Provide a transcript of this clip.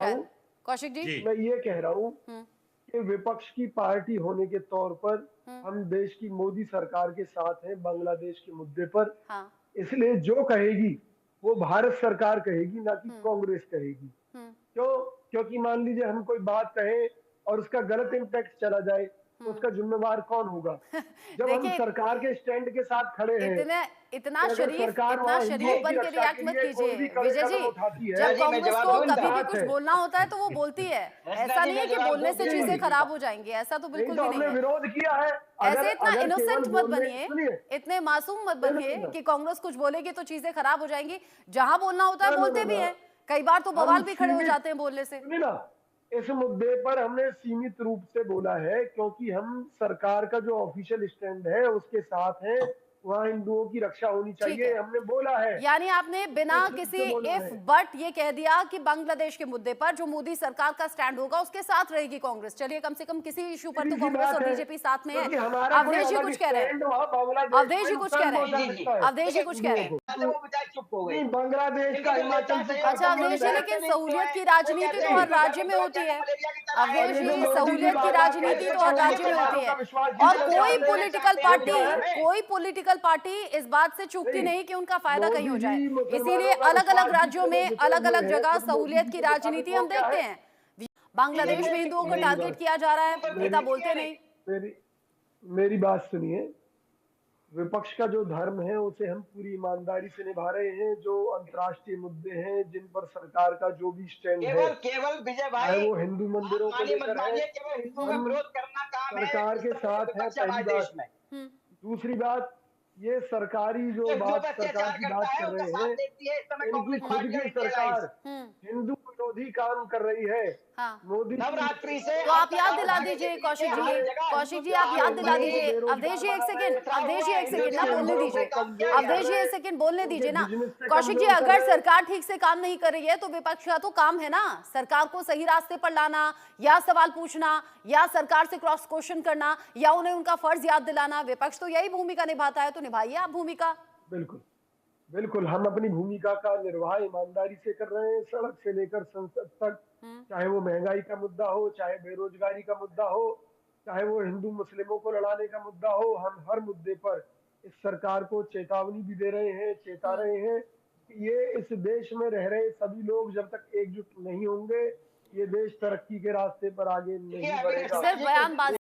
हूँ, कौशिक जी। मैं ये कह रहा हूँ कि विपक्ष की पार्टी होने के तौर पर हम देश की मोदी सरकार के साथ हैं बांग्लादेश के मुद्दे पर। हाँ। इसलिए जो कहेगी वो भारत सरकार कहेगी, ना कि कांग्रेस कहेगी। क्यों? क्योंकि मान लीजिए हम कोई बात कहें और उसका गलत इम्पैक्ट चला जाए तो उसका जिम्मेवार कौन होगा? जब हम देखिए सरकार के स्टैंड के साथ खड़े हैं इतने इतना कि अगर शरीफ सरकार इतना वहां शरीफ हिंदुओं की बन के रक्षा रिएक्ट के मत लिए कोई कीजिए भी कड़े विजय कदम जी। उठाती है, जब जी मैं कांग्रेस जवाब को दूं इनका। कभी भी साथ कुछ है। बोलना होता है तो वो बोलती है। रचना ऐसा जी नहीं है मैं कि जवाब बोलने दूं से प्लीज चीजें कौशिक जी खराब को। हो जाएंगी, ऐसा तो नहीं बिल्कुल तो भी हमने नहीं है। विरोध किया है। ऐसे इतना अगर केवल इनोसेंट मत बोलने, बनिए, सुनिए, इतने मासूम मत बनिए सुनिए, कि कांग्रेस कुछ बोलेगी तो चीजें खराब हो जाएंगी। जहां बोलना होता है बोलते भी ना, हैं, कई बार तो हम बवाल भी खड़े हो सीमित, जाते हैं बोलने से। सुनिए ना, इस मुद्दे पर हमने सीमित रूप से बोला है क्योंकि हम सरकार का जो ऑफिशियल स्टैंड है उसके साथ हैं। वहाँ हिंदुओं की रक्षा होनी ठीक चाहिए, है, हमने बोला है। यानी आपने बिना स्पष्ट रूप किसी से बोला इफ है। बट ये कह दिया कि बांग्लादेश के मुद्दे पर जो मोदी सरकार का स्टैंड होगा उसके साथ रहेगी कांग्रेस। चलिए कम से कम किसी इशू पर सीधी तो सी कांग्रेस बात और है, बीजेपी साथ में है। क्योंकि हमारा कोई अवधेश जी अलग कुछ कह रहे हैं, स्टैंड वहाँ बांग्लादेश अवधेश में जी कुछ कह नुकसान रहे पहुंचा हैं, सकता है अवधेश जी कुछ कह रहे हैं। वो बेचारे चुप हो गए। नहीं, बांग्लादेश का हिमाचल से क्या अच्छा अवधेश संबंध जी, है? लेकिन सहूलियत की राजनीति तो हर राज्य में होती है। और अवधेश ये जो जी, मोदी जी सहूलियत की बार बार राजनीति कहते तो हैं हर कि राज्य में मुसलमानों होती का है विश्वास और जीतना चाहते कोई पॉलिटिकल पार्टी इस बात से चूकती नहीं कि उनका फायदा कहीं हो मोदी जाए। जी इसीलिए मुसलमानों का अलग अलग विश्वास राज्यों जीतने में में जुटे अलग हुए अलग हैं, जगह खुद मोदी सहूलियत जी की को दिखा दे राजनीति तो वो हम क्या देखते है? हैं। बांग्लादेश में हिंदुओं को मेरी टारगेट बात, किया जा रहा है, नेता बोलते नहीं। मेरी मेरी बात सुनिए। विपक्ष का जो धर्म है उसे हम पूरी ईमानदारी से निभा रहे हैं। जो अंतर्राष्ट्रीय मुद्दे हैं जिन पर सरकार का जो भी स्टैंड है, केवल केवल विजय चाहे भाई, वो हिंदू आप मंदिरों को मानिए मत लेकर है, मानिए, केवल हिंदुओं का हम विरोध करना काम है सरकार इस के समय जो साथ है, विपक्ष है पहली हमारे देश बात। में। दूसरी बात, ये सरकारी जो जो हिंदुओं बात पर सरकार अत्याचार की करता बात है कर उनका रहे साथ हैं, देती है इस समय इनकी कांग्रेस खुद पार्टी और की इंडियन सरकार अलायंस। हिंदू विरोधी काम कर रही है। हाँ। मोदी जी नवरात्रि से तो अब आप तक याद आप दिला उठा के दीजिए देख लीजिए, कौशिक हर जी, जगह हिंदू कौशिक जी आप त्योहार याद होते दिला हिंदुओं को दीजिए। हैं। अवधेश बेरोजगार जी एक बना रहे, सेकंड, पथराव अवधेश हुआ जी है, एक हिंदू सेकंड ना देश के बोलने देवताओं हिंदुओं पे को दीजिए। काम किया कमजोर गया। अवधेश कर जी रहे एक हैं, सेकंड बोलने उनके दीजिए ना। बिजनेस से कौशिक जी कमजोर कर अगर रहे हैं। सरकार ठीक से काम नहीं कर रही है तो विपक्ष का तो काम है ना सरकार को सही रास्ते पर लाना, या सवाल पूछना, या सरकार से क्रॉस क्वेश्चन करना, या उन्हें उनका फर्ज याद दिलाना। विपक्ष तो यही भूमिका निभाता है, तो निभाइए आप भूमिका। बिल्कुल बिल्कुल, हम अपनी भूमिका का निर्वाह ईमानदारी से कर रहे हैं, सड़क से लेकर संसद तक। चाहे वो महंगाई का मुद्दा हो, चाहे बेरोजगारी का मुद्दा हो, चाहे वो हिंदू मुस्लिमों को लड़ाने का मुद्दा हो, हम हर मुद्दे पर इस सरकार को चेतावनी भी दे रहे हैं, चेता रहे हैं कि ये इस देश में रह रहे सभी लोग जब तक एकजुट नहीं होंगे, ये देश तरक्की के रास्ते पर आगे देखिए नहीं अभी बढ़ेगा। सिर्फ बयानबाजी